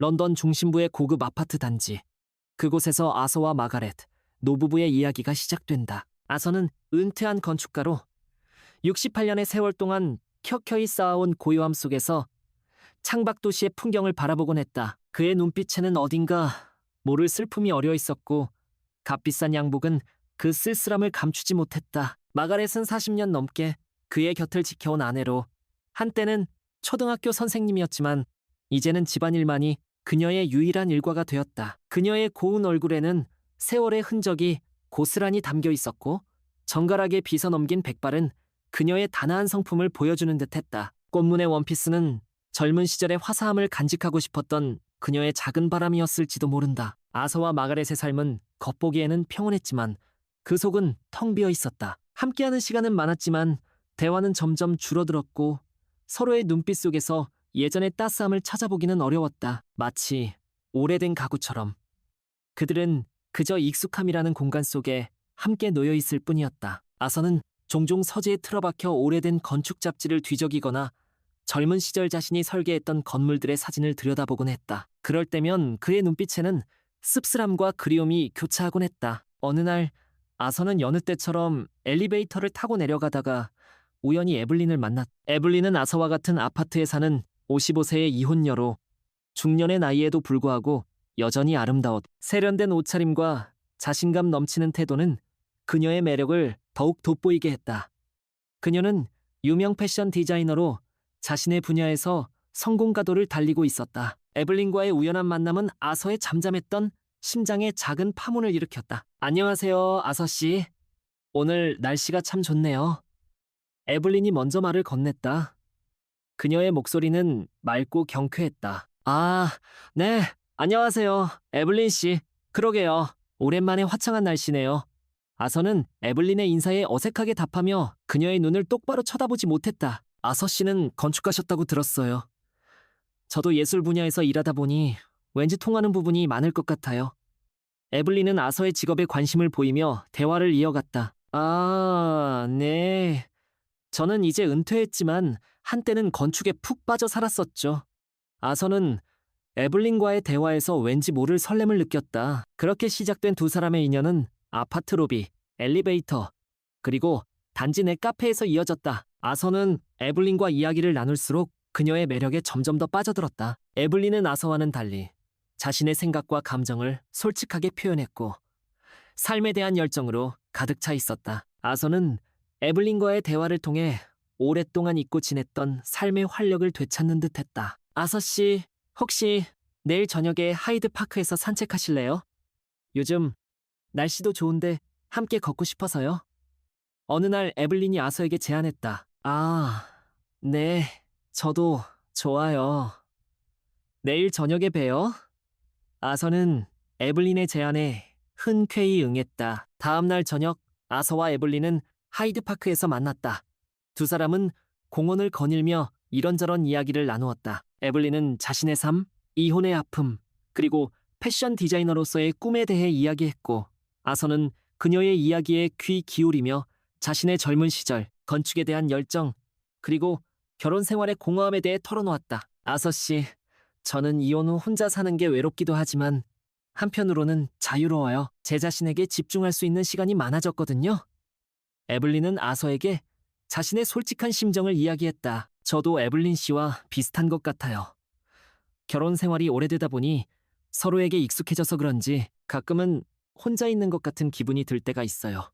런던 중심부의 고급 아파트 단지. 그곳에서 아서와 마가렛, 노부부의 이야기가 시작된다. 아서는 은퇴한 건축가로 68년의 세월 동안 켜켜이 쌓아온 고요함 속에서 창밖도시의 풍경을 바라보곤 했다. 그의 눈빛에는 어딘가 모를 슬픔이 어려 있었고 값비싼 양복은 그 쓸쓸함을 감추지 못했다. 마가렛은 40년 넘게 그의 곁을 지켜온 아내로 한때는 초등학교 선생님이었지만 이제는 집안일만이 그녀의 유일한 일과가 되었다. 그녀의 고운 얼굴에는 세월의 흔적이 고스란히 담겨 있었고 정갈하게 빗어넘긴 백발은 그녀의 단아한 성품을 보여주는 듯했다. 꽃무늬 원피스는 젊은 시절의 화사함을 간직하고 싶었던 그녀의 작은 바람이었을지도 모른다. 아서와 마가렛의 삶은 겉보기에는 평온했지만 그 속은 텅 비어 있었다. 함께하는 시간은 많았지만 대화는 점점 줄어들었고 서로의 눈빛 속에서 예전의 따스함을 찾아보기는 어려웠다. 마치 오래된 가구처럼. 그들은 그저 익숙함이라는 공간 속에 함께 놓여 있을 뿐이었다. 아서는 종종 서재에 틀어박혀 오래된 건축 잡지를 뒤적이거나 젊은 시절 자신이 설계했던 건물들의 사진을 들여다보곤 했다. 그럴 때면 그의 눈빛에는 씁쓸함과 그리움이 교차하곤 했다. 어느 날 아서는 여느 때처럼 엘리베이터를 타고 내려가다가 우연히 에블린을 만났다. 에블린은 아서와 같은 아파트에 사는 55세의 이혼녀로 중년의 나이에도 불구하고 여전히 아름다웠다. 세련된 옷차림과 자신감 넘치는 태도는 그녀의 매력을 더욱 돋보이게 했다. 그녀는 유명 패션 디자이너로 자신의 분야에서 성공가도를 달리고 있었다. 에블린과의 우연한 만남은 아서의 잠잠했던 심장에 작은 파문을 일으켰다. 안녕하세요, 아서 씨. 오늘 날씨가 참 좋네요. 에블린이 먼저 말을 건넸다. 그녀의 목소리는 맑고 경쾌했다. 아, 네, 안녕하세요, 에블린 씨. 그러게요. 오랜만에 화창한 날씨네요. 아서는 에블린의 인사에 어색하게 답하며 그녀의 눈을 똑바로 쳐다보지 못했다. 아서 씨는 건축가셨다고 들었어요. 저도 예술 분야에서 일하다 보니 왠지 통하는 부분이 많을 것 같아요. 에블린은 아서의 직업에 관심을 보이며 대화를 이어갔다. 아, 네. 저는 이제 은퇴했지만 한때는 건축에 푹 빠져 살았었죠. 아서는 에블린과의 대화에서 왠지 모를 설렘을 느꼈다. 그렇게 시작된 두 사람의 인연은 아파트 로비, 엘리베이터, 그리고 단지 내 카페에서 이어졌다. 아서는 에블린과 이야기를 나눌수록 그녀의 매력에 점점 더 빠져들었다. 에블린은 아서와는 달리 자신의 생각과 감정을 솔직하게 표현했고 삶에 대한 열정으로 가득 차 있었다. 아서는 에블린과의 대화를 통해 오랫동안 잊고 지냈던 삶의 활력을 되찾는 듯했다. 아서 씨, 혹시 내일 저녁에 하이드 파크에서 산책하실래요? 요즘 날씨도 좋은데 함께 걷고 싶어서요. 어느 날 에블린이 아서에게 제안했다. 아, 네, 저도 좋아요. 내일 저녁에 봬요. 아서는 에블린의 제안에 흔쾌히 응했다. 다음 날 저녁, 아서와 에블린은 하이드파크에서 만났다. 두 사람은 공원을 거닐며 이런저런 이야기를 나누었다. 에블린은 자신의 삶, 이혼의 아픔, 그리고 패션 디자이너로서의 꿈에 대해 이야기했고, 아서는 그녀의 이야기에 귀 기울이며 자신의 젊은 시절, 건축에 대한 열정, 그리고 결혼 생활의 공허함에 대해 털어놓았다. 아서 씨, 저는 이혼 후 혼자 사는 게 외롭기도 하지만 한편으로는 자유로워요. 제 자신에게 집중할 수 있는 시간이 많아졌거든요. 에블린은 아서에게 자신의 솔직한 심정을 이야기했다. 저도 에블린 씨와 비슷한 것 같아요. 결혼 생활이 오래되다 보니 서로에게 익숙해져서 그런지 가끔은 혼자 있는 것 같은 기분이 들 때가 있어요.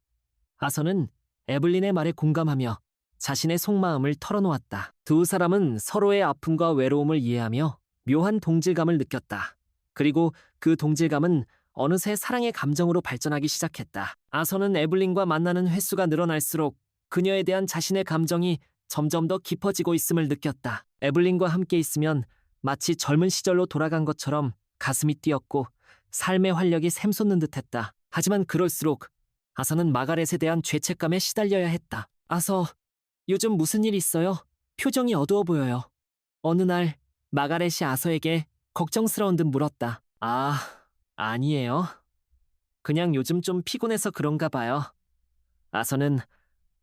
아서는 에블린의 말에 공감하며 자신의 속마음을 털어놓았다. 두 사람은 서로의 아픔과 외로움을 이해하며 묘한 동질감을 느꼈다. 그리고 그 동질감은 어느새 사랑의 감정으로 발전하기 시작했다. 아서는 에블린과 만나는 횟수가 늘어날수록 그녀에 대한 자신의 감정이 점점 더 깊어지고 있음을 느꼈다. 에블린과 함께 있으면 마치 젊은 시절로 돌아간 것처럼 가슴이 뛰었고 삶의 활력이 샘솟는 듯했다. 하지만 그럴수록 아서는 마가렛에 대한 죄책감에 시달려야 했다. 아서, 요즘 무슨 일 있어요? 표정이 어두워 보여요. 어느 날 마가렛이 아서에게 걱정스러운 듯 물었다. 아, 아니에요. 그냥 요즘 좀 피곤해서 그런가 봐요. 아서는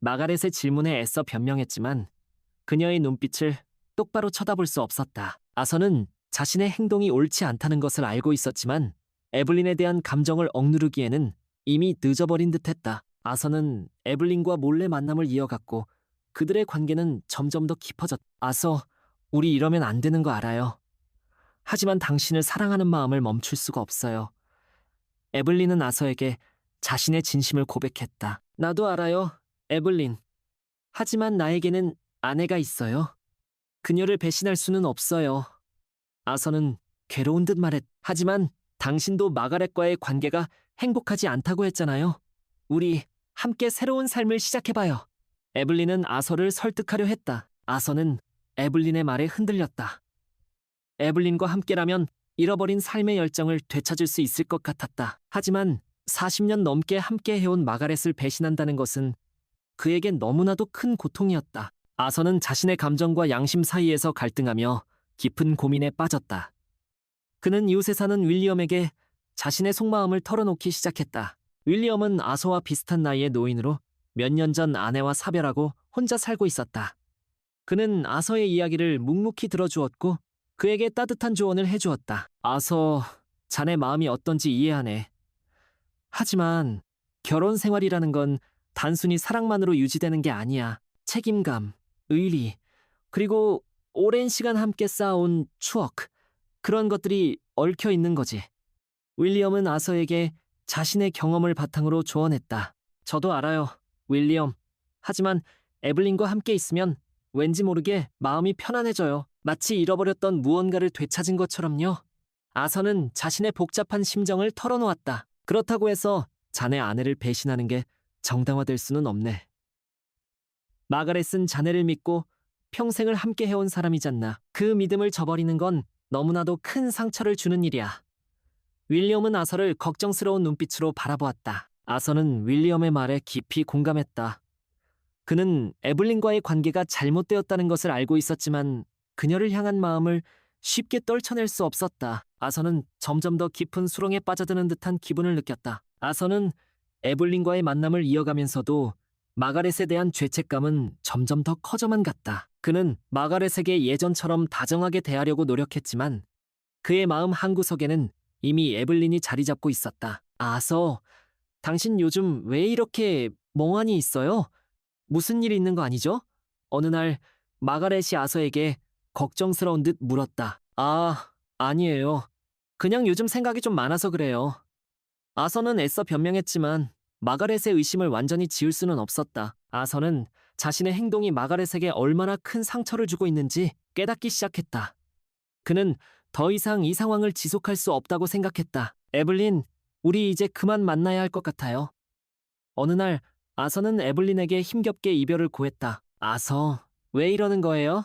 마가렛의 질문에 애써 변명했지만 그녀의 눈빛을 똑바로 쳐다볼 수 없었다. 아서는 자신의 행동이 옳지 않다는 것을 알고 있었지만 에블린에 대한 감정을 억누르기에는 이미 늦어버린 듯했다. 아서는 에블린과 몰래 만남을 이어갔고 그들의 관계는 점점 더 깊어졌다. 아서, 우리 이러면 안 되는 거 알아요. 하지만 당신을 사랑하는 마음을 멈출 수가 없어요. 에블린은 아서에게 자신의 진심을 고백했다. 나도 알아요, 에블린. 하지만 나에게는 아내가 있어요. 그녀를 배신할 수는 없어요. 아서는 괴로운 듯 말했. 하지만 당신도 마가렛과의 관계가 행복하지 않다고 했잖아요. 우리 함께 새로운 삶을 시작해봐요. 에블린은 아서를 설득하려 했다. 아서는 에블린의 말에 흔들렸다. 에블린과 함께라면 잃어버린 삶의 열정을 되찾을 수 있을 것 같았다. 하지만 40년 넘게 함께 해온 마가렛을 배신한다는 것은 그에겐 너무나도 큰 고통이었다. 아서는 자신의 감정과 양심 사이에서 갈등하며 깊은 고민에 빠졌다. 그는 이웃에 사는 윌리엄에게 자신의 속마음을 털어놓기 시작했다. 윌리엄은 아서와 비슷한 나이의 노인으로 몇 년 전 아내와 사별하고 혼자 살고 있었다. 그는 아서의 이야기를 묵묵히 들어주었고 그에게 따뜻한 조언을 해주었다. 아서, 자네 마음이 어떤지 이해하네. 하지만 결혼 생활이라는 건 단순히 사랑만으로 유지되는 게 아니야. 책임감, 의리, 그리고 오랜 시간 함께 쌓아온 추억, 그런 것들이 얽혀 있는 거지. 윌리엄은 아서에게 자신의 경험을 바탕으로 조언했다. 저도 알아요, 윌리엄. 하지만 에블린과 함께 있으면 왠지 모르게 마음이 편안해져요. 마치 잃어버렸던 무언가를 되찾은 것처럼요. 아서는 자신의 복잡한 심정을 털어놓았다. 그렇다고 해서 자네 아내를 배신하는 게 정당화될 수는 없네. 마가렛은 자네를 믿고 평생을 함께 해온 사람이잖나. 그 믿음을 저버리는 건 너무나도 큰 상처를 주는 일이야. 윌리엄은 아서를 걱정스러운 눈빛으로 바라보았다. 아서는 윌리엄의 말에 깊이 공감했다. 그는 에블린과의 관계가 잘못되었다는 것을 알고 있었지만 그녀를 향한 마음을 쉽게 떨쳐낼 수 없었다. 아서는 점점 더 깊은 수렁에 빠져드는 듯한 기분을 느꼈다. 아서는 에블린과의 만남을 이어가면서도 마가렛에 대한 죄책감은 점점 더 커져만 갔다. 그는 마가렛에게 예전처럼 다정하게 대하려고 노력했지만 그의 마음 한구석에는 이미 에블린이 자리 잡고 있었다. 아서, 당신 요즘 왜 이렇게 멍하니 있어요? 무슨 일이 있는 거 아니죠? 어느 날 마가렛이 아서에게 걱정스러운 듯 물었다. 아, 아니에요. 그냥 요즘 생각이 좀 많아서 그래요. 아서는 애써 변명했지만 마가렛의 의심을 완전히 지울 수는 없었다. 아서는 자신의 행동이 마가렛에게 얼마나 큰 상처를 주고 있는지 깨닫기 시작했다. 그는 더 이상 이 상황을 지속할 수 없다고 생각했다. 에블린, 우리 이제 그만 만나야 할 것 같아요. 어느 날 아서는 에블린에게 힘겹게 이별을 고했다. 아서, 왜 이러는 거예요?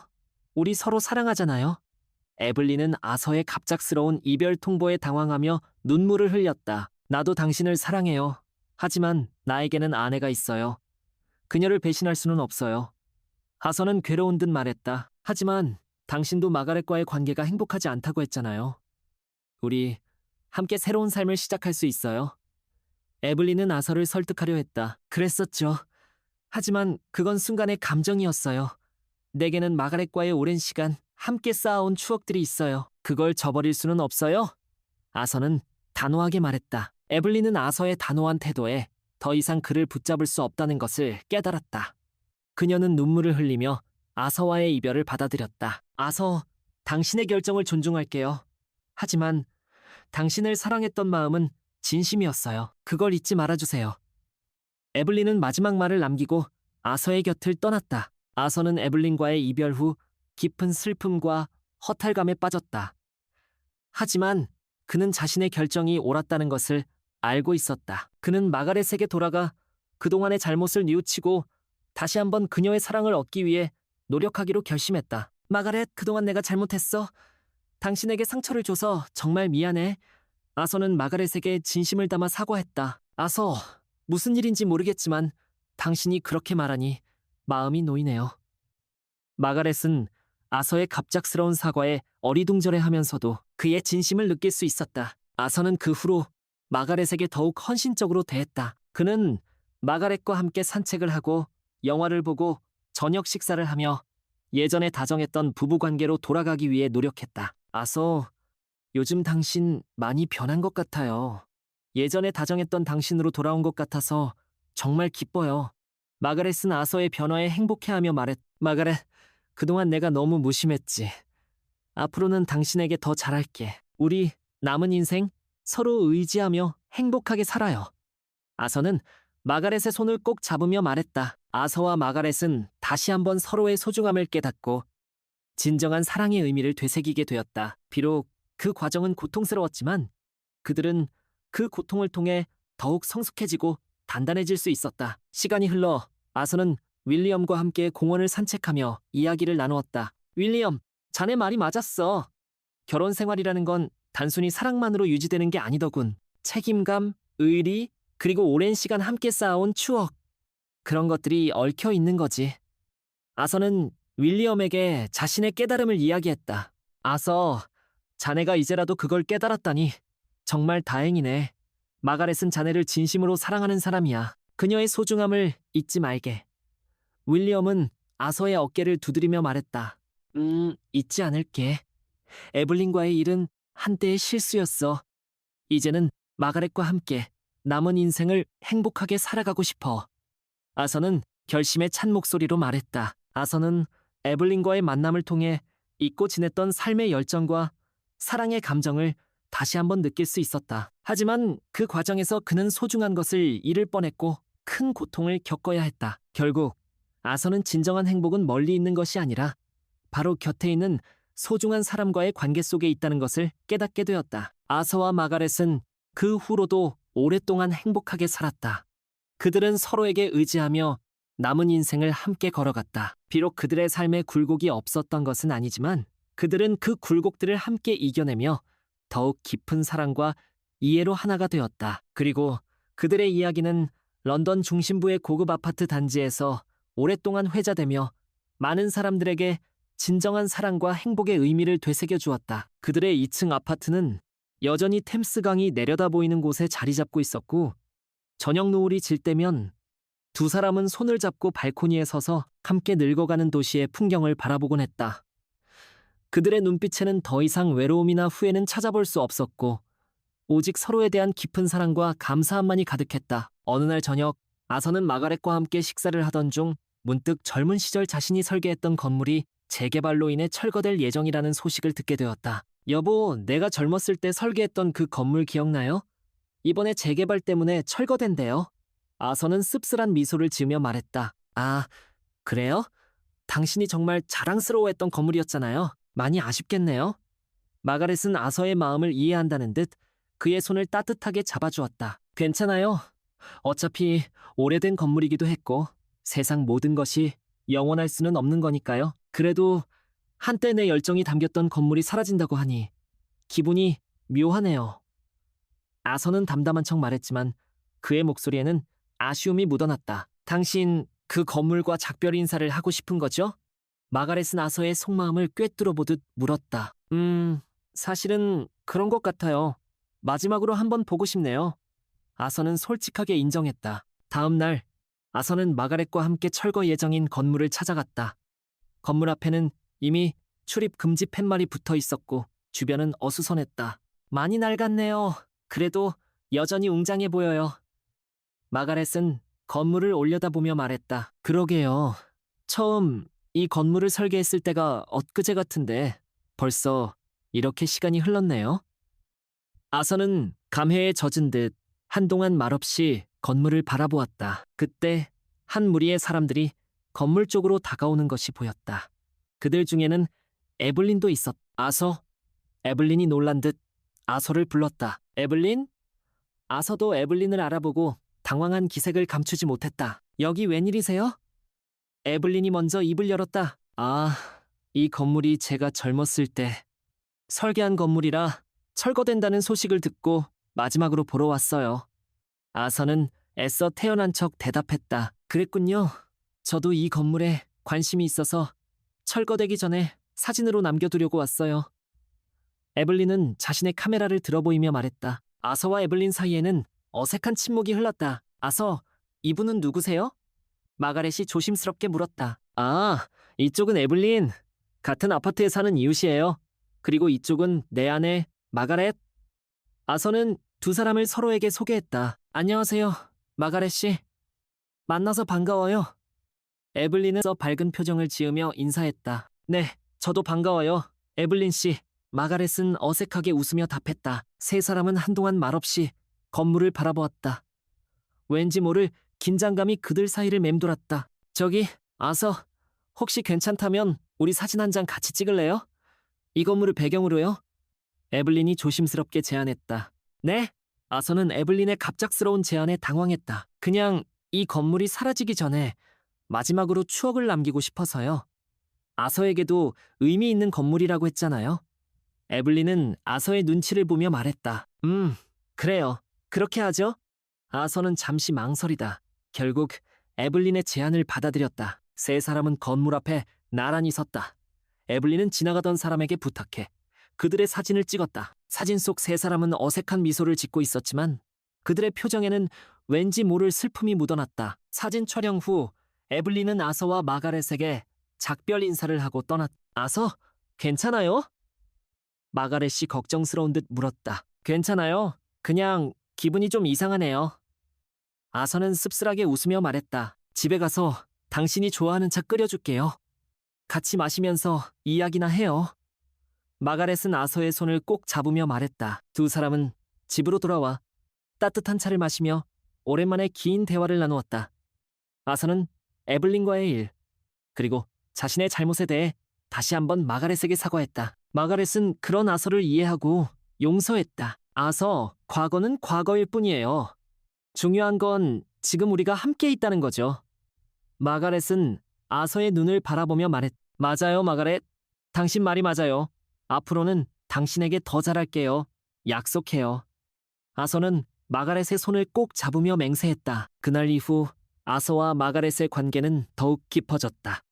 우리 서로 사랑하잖아요. 에블린은 아서의 갑작스러운 이별 통보에 당황하며 눈물을 흘렸다. 나도 당신을 사랑해요. 하지만 나에게는 아내가 있어요. 그녀를 배신할 수는 없어요. 아서는 괴로운 듯 말했다. 하지만 당신도 마가렛과의 관계가 행복하지 않다고 했잖아요. 우리 함께 새로운 삶을 시작할 수 있어요. 에블린은 아서를 설득하려 했다. 그랬었죠. 하지만 그건 순간의 감정이었어요. 내게는 마가렛과의 오랜 시간 함께 쌓아온 추억들이 있어요. 그걸 저버릴 수는 없어요. 아서는 단호하게 말했다. 에블린은 아서의 단호한 태도에 더 이상 그를 붙잡을 수 없다는 것을 깨달았다. 그녀는 눈물을 흘리며 아서와의 이별을 받아들였다. 아서, 당신의 결정을 존중할게요. 하지만 당신을 사랑했던 마음은 진심이었어요. 그걸 잊지 말아주세요. 에블린은 마지막 말을 남기고 아서의 곁을 떠났다. 아서는 에블린과의 이별 후 깊은 슬픔과 허탈감에 빠졌다. 하지만 그는 자신의 결정이 옳았다는 것을 알고 있었다. 그는 마가렛에게 돌아가 그동안의 잘못을 뉘우치고 다시 한번 그녀의 사랑을 얻기 위해 노력하기로 결심했다. 마가렛, 그동안 내가 잘못했어. 당신에게 상처를 줘서 정말 미안해. 아서는 마가렛에게 진심을 담아 사과했다. 아서, 무슨 일인지 모르겠지만 당신이 그렇게 말하니 마음이 놓이네요. 마가렛은 아서의 갑작스러운 사과에 어리둥절해하면서도 그의 진심을 느낄 수 있었다. 아서는 그 후로 마가렛에게 더욱 헌신적으로 대했다. 그는 마가렛과 함께 산책을 하고 영화를 보고 저녁 식사를 하며 예전에 다정했던 부부관계로 돌아가기 위해 노력했다. 아서, 요즘 당신 많이 변한 것 같아요. 예전에 다정했던 당신으로 돌아온 것 같아서 정말 기뻐요. 마가렛은 아서의 변화에 행복해하며 말했. 마가렛, 그동안 내가 너무 무심했지. 앞으로는 당신에게 더 잘할게. 우리 남은 인생 서로 의지하며 행복하게 살아요. 아서는 마가렛의 손을 꼭 잡으며 말했다. 아서와 마가렛은 다시 한번 서로의 소중함을 깨닫고 진정한 사랑의 의미를 되새기게 되었다. 비록 그 과정은 고통스러웠지만 그들은 그 고통을 통해 더욱 성숙해지고 단단해질 수 있었다. 시간이 흘러 아서는 윌리엄과 함께 공원을 산책하며 이야기를 나누었다. 윌리엄, 자네 말이 맞았어. 결혼 생활이라는 건 단순히 사랑만으로 유지되는 게 아니더군. 책임감, 의리, 그리고 오랜 시간 함께 쌓아온 추억. 그런 것들이 얽혀 있는 거지. 아서는 윌리엄에게 자신의 깨달음을 이야기했다. 아서, 자네가 이제라도 그걸 깨달았다니 정말 다행이네. 마가렛은 자네를 진심으로 사랑하는 사람이야. 그녀의 소중함을 잊지 말게. 윌리엄은 아서의 어깨를 두드리며 말했다. 잊지 않을게. 에블린과의 일은 한때의 실수였어. 이제는 마가렛과 함께 남은 인생을 행복하게 살아가고 싶어. 아서는 결심에 찬 목소리로 말했다. 아서는 에블린과의 만남을 통해 잊고 지냈던 삶의 열정과 사랑의 감정을 다시 한번 느낄 수 있었다. 하지만 그 과정에서 그는 소중한 것을 잃을 뻔했고 큰 고통을 겪어야 했다. 결국 아서는 진정한 행복은 멀리 있는 것이 아니라 바로 곁에 있는 소중한 사람과의 관계 속에 있다는 것을 깨닫게 되었다. 아서와 마가렛은 그 후로도 오랫동안 행복하게 살았다. 그들은 서로에게 의지하며 남은 인생을 함께 걸어갔다. 비록 그들의 삶에 굴곡이 없었던 것은 아니지만 그들은 그 굴곡들을 함께 이겨내며 더욱 깊은 사랑과 이해로 하나가 되었다. 그리고 그들의 이야기는 런던 중심부의 고급 아파트 단지에서 오랫동안 회자되며 많은 사람들에게 진정한 사랑과 행복의 의미를 되새겨 주었다. 그들의 2층 아파트는 여전히 템스강이 내려다 보이는 곳에 자리 잡고 있었고 저녁 노을이 질 때면 두 사람은 손을 잡고 발코니에 서서 함께 늙어가는 도시의 풍경을 바라보곤 했다. 그들의 눈빛에는 더 이상 외로움이나 후회는 찾아볼 수 없었고 오직 서로에 대한 깊은 사랑과 감사함만이 가득했다. 어느 날 저녁 아서는 마가렛과 함께 식사를 하던 중 문득 젊은 시절 자신이 설계했던 건물이 재개발로 인해 철거될 예정이라는 소식을 듣게 되었다. 여보, 내가 젊었을 때 설계했던 그 건물 기억나요? 이번에 재개발 때문에 철거된대요. 아서는 씁쓸한 미소를 지으며 말했다. 아, 그래요? 당신이 정말 자랑스러워했던 건물이었잖아요. 많이 아쉽겠네요. 마가렛은 아서의 마음을 이해한다는 듯 그의 손을 따뜻하게 잡아주었다. 괜찮아요. 어차피 오래된 건물이기도 했고 세상 모든 것이 영원할 수는 없는 거니까요. 그래도 한때 내 열정이 담겼던 건물이 사라진다고 하니 기분이 묘하네요. 아서는 담담한 척 말했지만 그의 목소리에는 아쉬움이 묻어났다. 당신 그 건물과 작별 인사를 하고 싶은 거죠? 마가렛은 아서의 속마음을 꿰뚫어 보듯 물었다. 사실은 그런 것 같아요. 마지막으로 한번 보고 싶네요. 아서는 솔직하게 인정했다. 다음 날 아서는 마가렛과 함께 철거 예정인 건물을 찾아갔다. 건물 앞에는 이미 출입 금지 팻말이 붙어 있었고 주변은 어수선했다. 많이 낡았네요. 그래도 여전히 웅장해 보여요. 마가렛은 건물을 올려다보며 말했다. 그러게요. 처음 이 건물을 설계했을 때가 엊그제 같은데 벌써 이렇게 시간이 흘렀네요. 아서는 감회에 젖은 듯 한동안 말없이 건물을 바라보았다. 그때 한 무리의 사람들이 건물 쪽으로 다가오는 것이 보였다. 그들 중에는 에블린도 있었다. 아서, 에블린이 놀란 듯 아서를 불렀다. 에블린? 아서도 에블린을 알아보고 당황한 기색을 감추지 못했다. 여기 웬일이세요? 에블린이 먼저 입을 열었다. 아, 이 건물이 제가 젊었을 때 설계한 건물이라 철거된다는 소식을 듣고 마지막으로 보러 왔어요. 아서는 애써 태연한 척 대답했다. 그랬군요. 저도 이 건물에 관심이 있어서 철거되기 전에 사진으로 남겨두려고 왔어요. 에블린은 자신의 카메라를 들어보이며 말했다. 아서와 에블린 사이에는 어색한 침묵이 흘렀다. 아서, 이분은 누구세요? 마가렛이 조심스럽게 물었다. 아, 이쪽은 에블린. 같은 아파트에 사는 이웃이에요. 그리고 이쪽은 내 아내 마가렛. 아서는 두 사람을 서로에게 소개했다. 안녕하세요, 마가렛 씨. 만나서 반가워요. 에블린은 밝은 표정을 지으며 인사했다. 네, 저도 반가워요, 에블린 씨. 마가렛은 어색하게 웃으며 답했다. 세 사람은 한동안 말없이 건물을 바라보았다. 왠지 모를 긴장감이 그들 사이를 맴돌았다. 저기, 아서, 혹시 괜찮다면 우리 사진 한 장 같이 찍을래요? 이 건물을 배경으로요? 에블린이 조심스럽게 제안했다. 네? 아서는 에블린의 갑작스러운 제안에 당황했다. 그냥 이 건물이 사라지기 전에 마지막으로 추억을 남기고 싶어서요. 아서에게도 의미 있는 건물이라고 했잖아요. 에블린은 아서의 눈치를 보며 말했다. 그래요. 그렇게 하죠. 아서는 잠시 망설이다. 결국 에블린의 제안을 받아들였다. 세 사람은 건물 앞에 나란히 섰다. 에블린은 지나가던 사람에게 부탁해 그들의 사진을 찍었다. 사진 속 세 사람은 어색한 미소를 짓고 있었지만 그들의 표정에는 왠지 모를 슬픔이 묻어났다. 사진 촬영 후 에블린은 아서와 마가렛에게 작별 인사를 하고 떠났다. 아서, 괜찮아요? 마가렛이 걱정스러운 듯 물었다. 괜찮아요. 그냥 기분이 좀 이상하네요. 아서는 씁쓸하게 웃으며 말했다. 집에 가서 당신이 좋아하는 차 끓여줄게요. 같이 마시면서 이야기나 해요. 마가렛은 아서의 손을 꼭 잡으며 말했다. 두 사람은 집으로 돌아와 따뜻한 차를 마시며 오랜만에 긴 대화를 나누었다. 아서는 에블린과의 일, 그리고 자신의 잘못에 대해 다시 한번 마가렛에게 사과했다. 마가렛은 그런 아서를 이해하고 용서했다. 아서, 과거는 과거일 뿐이에요. 중요한 건 지금 우리가 함께 있다는 거죠. 마가렛은 아서의 눈을 바라보며 말했다. 맞아요, 마가렛. 당신 말이 맞아요. 앞으로는 당신에게 더 잘할게요. 약속해요. 아서는 마가렛의 손을 꼭 잡으며 맹세했다. 그날 이후 아서와 마가렛의 관계는 더욱 깊어졌다.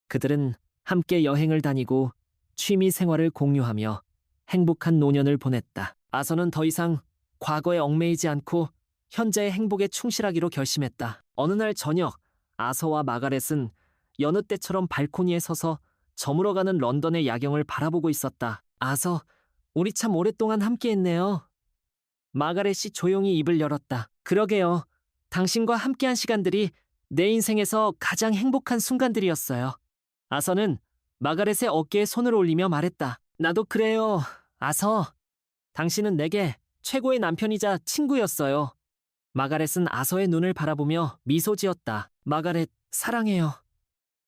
그들은 함께 여행을 다니고 취미 생활을 공유하며 행복한 노년을 보냈다. 아서는 더 이상 과거에 얽매이지 않고 현재의 행복에 충실하기로 결심했다. 어느 날 저녁, 아서와 마가렛은 여느 때처럼 발코니에 서서 저물어가는 런던의 야경을 바라보고 있었다. 아서, 우리 참 오랫동안 함께했네요. 마가렛이 조용히 입을 열었다. 그러게요. 당신과 함께한 시간들이 내 인생에서 가장 행복한 순간들이었어요. 아서는 마가렛의 어깨에 손을 올리며 말했다. 나도 그래요, 아서. 당신은 내게 최고의 남편이자 친구였어요. 마가렛은 아서의 눈을 바라보며 미소 지었다. 마가렛, 사랑해요.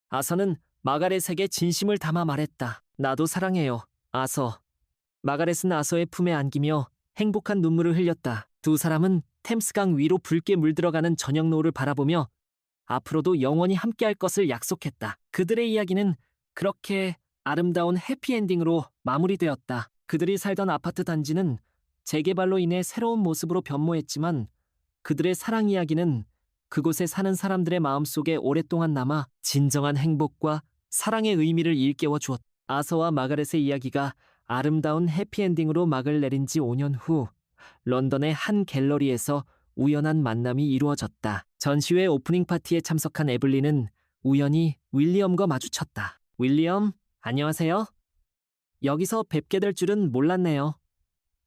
아서는 마가렛에게 진심을 담아 말했다. 나도 사랑해요, 아서. 마가렛은 아서의 품에 안기며 행복한 눈물을 흘렸다. 두 사람은 템스강 위로 붉게 물들어가는 저녁 노을을 바라보며 앞으로도 영원히 함께할 것을 약속했다. 그들의 이야기는 그렇게 아름다운 해피엔딩으로 마무리되었다. 그들이 살던 아파트 단지는 재개발로 인해 새로운 모습으로 변모했지만 그들의 사랑 이야기는 그곳에 사는 사람들의 마음속에 오랫동안 남아 진정한 행복과 사랑의 의미를 일깨워 주었다. 아서와 마가렛의 이야기가 아름다운 해피엔딩으로 막을 내린 지 5년 후 런던의 한 갤러리에서 우연한 만남이 이루어졌다. 전시회 오프닝 파티에 참석한 에블린은 우연히 윌리엄과 마주쳤다. 윌리엄, 안녕하세요. 여기서 뵙게 될 줄은 몰랐네요.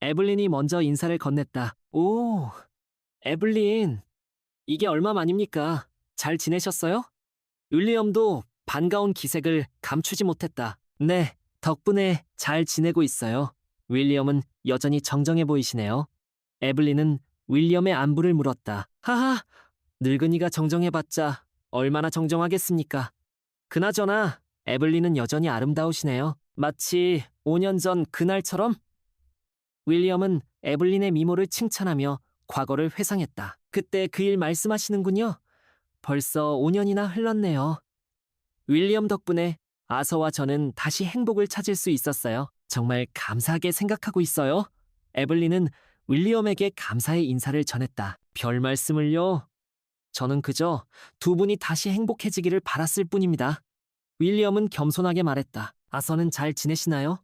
에블린이 먼저 인사를 건넸다. 오, 에블린, 이게 얼마만입니까? 잘 지내셨어요? 윌리엄도 반가운 기색을 감추지 못했다. 네, 덕분에 잘 지내고 있어요. 윌리엄은 여전히 정정해 보이시네요. 에블린은 윌리엄의 안부를 물었다. 하하, 늙은이가 정정해봤자 얼마나 정정하겠습니까? 그나저나 에블린은 여전히 아름다우시네요. 마치 5년 전 그날처럼? 윌리엄은 에블린의 미모를 칭찬하며 과거를 회상했다. 그때 그 일 말씀하시는군요. 벌써 5년이나 흘렀네요. 윌리엄 덕분에 아서와 저는 다시 행복을 찾을 수 있었어요. 정말 감사하게 생각하고 있어요. 에블린은 윌리엄에게 감사의 인사를 전했다. 별 말씀을요. 저는 그저 두 분이 다시 행복해지기를 바랐을 뿐입니다. 윌리엄은 겸손하게 말했다. 아서는 잘 지내시나요?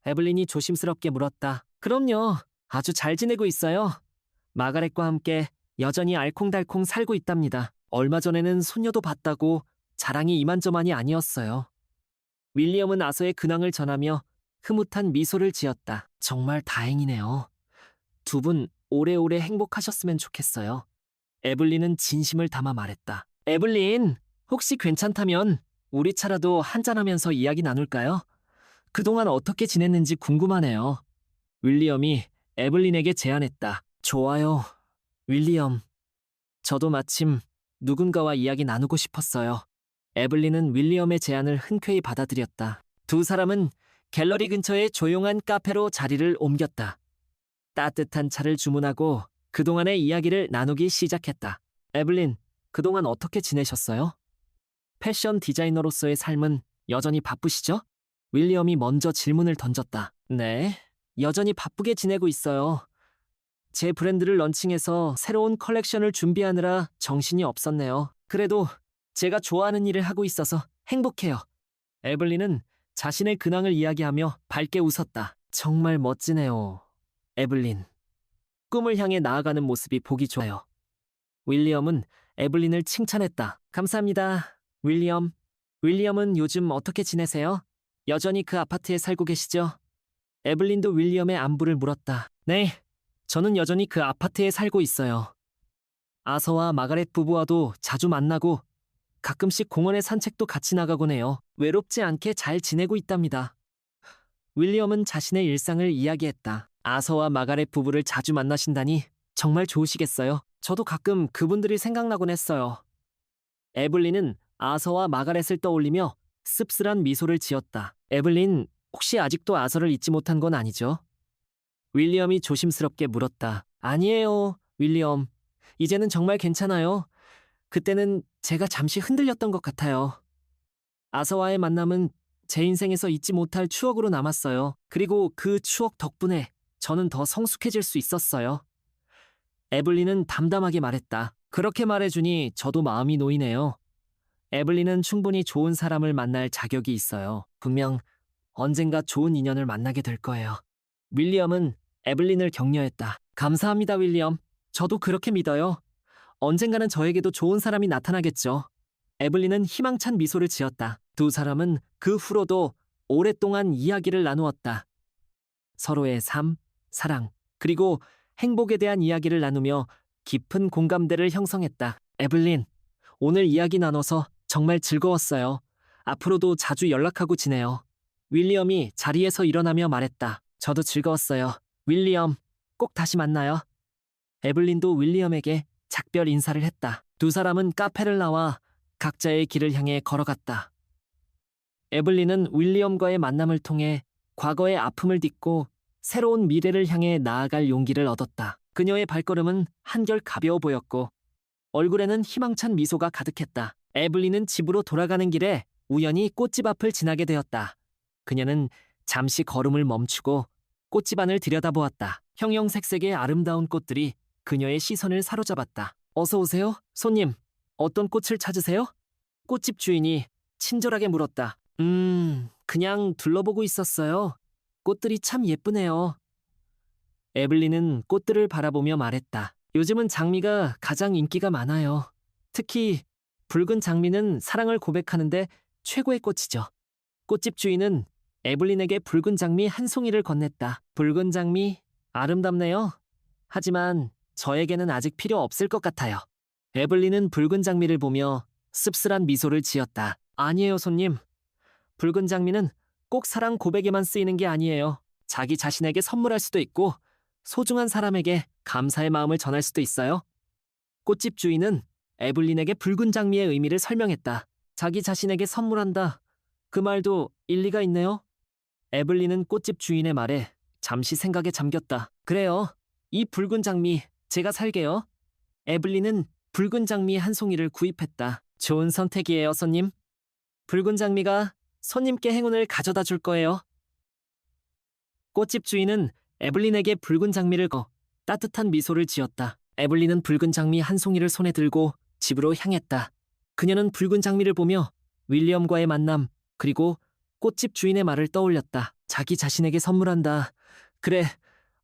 에블린이 조심스럽게 물었다. 그럼요. 아주 잘 지내고 있어요. 마가렛과 함께 여전히 알콩달콩 살고 있답니다. 얼마 전에는 손녀도 봤다고 자랑이 이만저만이 아니었어요. 윌리엄은 아서의 근황을 전하며 흐뭇한 미소를 지었다. 정말 다행이네요. 두 분 오래오래 행복하셨으면 좋겠어요. 에블린은 진심을 담아 말했다. 에블린, 혹시 괜찮다면 우리 차라도 한잔하면서 이야기 나눌까요? 그동안 어떻게 지냈는지 궁금하네요. 윌리엄이 에블린에게 제안했다. 좋아요, 윌리엄. 저도 마침 누군가와 이야기 나누고 싶었어요. 에블린은 윌리엄의 제안을 흔쾌히 받아들였다. 두 사람은 갤러리 근처의 조용한 카페로 자리를 옮겼다. 따뜻한 차를 주문하고 그동안의 이야기를 나누기 시작했다. 에블린, 그동안 어떻게 지내셨어요? 패션 디자이너로서의 삶은 여전히 바쁘시죠? 윌리엄이 먼저 질문을 던졌다. 네, 여전히 바쁘게 지내고 있어요. 제 브랜드를 런칭해서 새로운 컬렉션을 준비하느라 정신이 없었네요. 그래도 제가 좋아하는 일을 하고 있어서 행복해요. 에블린은 자신의 근황을 이야기하며 밝게 웃었다. 정말 멋지네요, 에블린. 꿈을 향해 나아가는 모습이 보기 좋아요. 윌리엄은 에블린을 칭찬했다. 감사합니다, 윌리엄. 윌리엄은 요즘 어떻게 지내세요? 여전히 그 아파트에 살고 계시죠? 에블린도 윌리엄의 안부를 물었다. 네, 저는 여전히 그 아파트에 살고 있어요. 아서와 마가렛 부부와도 자주 만나고 가끔씩 공원에 산책도 같이 나가곤 해요. 외롭지 않게 잘 지내고 있답니다. 윌리엄은 자신의 일상을 이야기했다. 아서와 마가렛 부부를 자주 만나신다니 정말 좋으시겠어요. 저도 가끔 그분들이 생각나곤 했어요. 에블린은 아서와 마가렛을 떠올리며 씁쓸한 미소를 지었다. 에블린, 혹시 아직도 아서를 잊지 못한 건 아니죠? 윌리엄이 조심스럽게 물었다. 아니에요, 윌리엄. 이제는 정말 괜찮아요. 그때는 제가 잠시 흔들렸던 것 같아요. 아서와의 만남은 제 인생에서 잊지 못할 추억으로 남았어요. 그리고 그 추억 덕분에 저는 더 성숙해질 수 있었어요. 에블린은 담담하게 말했다. 그렇게 말해주니 저도 마음이 놓이네요. 에블린은 충분히 좋은 사람을 만날 자격이 있어요. 분명 언젠가 좋은 인연을 만나게 될 거예요. 윌리엄은 에블린을 격려했다. 감사합니다, 윌리엄. 저도 그렇게 믿어요. 언젠가는 저에게도 좋은 사람이 나타나겠죠. 에블린은 희망찬 미소를 지었다. 두 사람은 그 후로도 오랫동안 이야기를 나누었다. 서로의 삶, 사랑, 그리고 행복에 대한 이야기를 나누며 깊은 공감대를 형성했다. 에블린, 오늘 이야기 나눠서 정말 즐거웠어요. 앞으로도 자주 연락하고 지내요. 윌리엄이 자리에서 일어나며 말했다. 저도 즐거웠어요. 윌리엄, 꼭 다시 만나요. 에블린도 윌리엄에게 작별 인사를 했다. 두 사람은 카페를 나와 각자의 길을 향해 걸어갔다. 에블린은 윌리엄과의 만남을 통해 과거의 아픔을 딛고 새로운 미래를 향해 나아갈 용기를 얻었다. 그녀의 발걸음은 한결 가벼워 보였고 얼굴에는 희망찬 미소가 가득했다. 에블린은 집으로 돌아가는 길에 우연히 꽃집 앞을 지나게 되었다. 그녀는 잠시 걸음을 멈추고 꽃집 안을 들여다보았다. 형형색색의 아름다운 꽃들이 그녀의 시선을 사로잡았다. 어서 오세요, 손님. 어떤 꽃을 찾으세요? 꽃집 주인이 친절하게 물었다. 그냥 둘러보고 있었어요. 꽃들이 참 예쁘네요. 에블린은 꽃들을 바라보며 말했다. 요즘은 장미가 가장 인기가 많아요. 특히 붉은 장미는 사랑을 고백하는데 최고의 꽃이죠. 꽃집 주인은 에블린에게 붉은 장미 한 송이를 건넸다. 붉은 장미, 아름답네요. 하지만 저에게는 아직 필요 없을 것 같아요. 에블린은 붉은 장미를 보며 씁쓸한 미소를 지었다. 아니에요, 손님. 붉은 장미는 꼭 사랑 고백에만 쓰이는 게 아니에요. 자기 자신에게 선물할 수도 있고 소중한 사람에게 감사의 마음을 전할 수도 있어요. 꽃집 주인은 에블린에게 붉은 장미의 의미를 설명했다. 자기 자신에게 선물한다. 그 말도 일리가 있네요. 에블린은 꽃집 주인의 말에 잠시 생각에 잠겼다. 그래요. 이 붉은 장미 제가 살게요. 에블린은 붉은 장미 한 송이를 구입했다. 좋은 선택이에요, 손님. 붉은 장미가 손님께 행운을 가져다 줄 거예요. 꽃집 주인은 에블린에게 붉은 장미를 따뜻한 미소를 지었다. 에블린은 붉은 장미 한 송이를 손에 들고 집으로 향했다. 그녀는 붉은 장미를 보며 윌리엄과의 만남, 그리고 꽃집 주인의 말을 떠올렸다. 자기 자신에게 선물한다. 그래,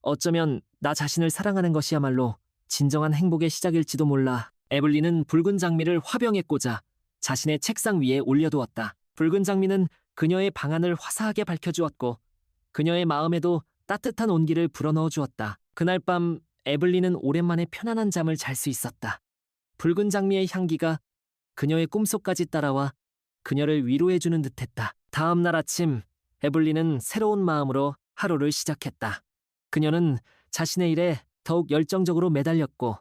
어쩌면 나 자신을 사랑하는 것이야말로 진정한 행복의 시작일지도 몰라. 에블린은 붉은 장미를 화병에 꽂아 자신의 책상 위에 올려두었다. 붉은 장미는 그녀의 방안을 화사하게 밝혀주었고 그녀의 마음에도 따뜻한 온기를 불어넣어 주었다. 그날 밤 에블린은 오랜만에 편안한 잠을 잘 수 있었다. 붉은 장미의 향기가 그녀의 꿈속까지 따라와 그녀를 위로해주는 듯했다. 다음 날 아침 에블린은 새로운 마음으로 하루를 시작했다. 그녀는 자신의 일에 더욱 열정적으로 매달렸고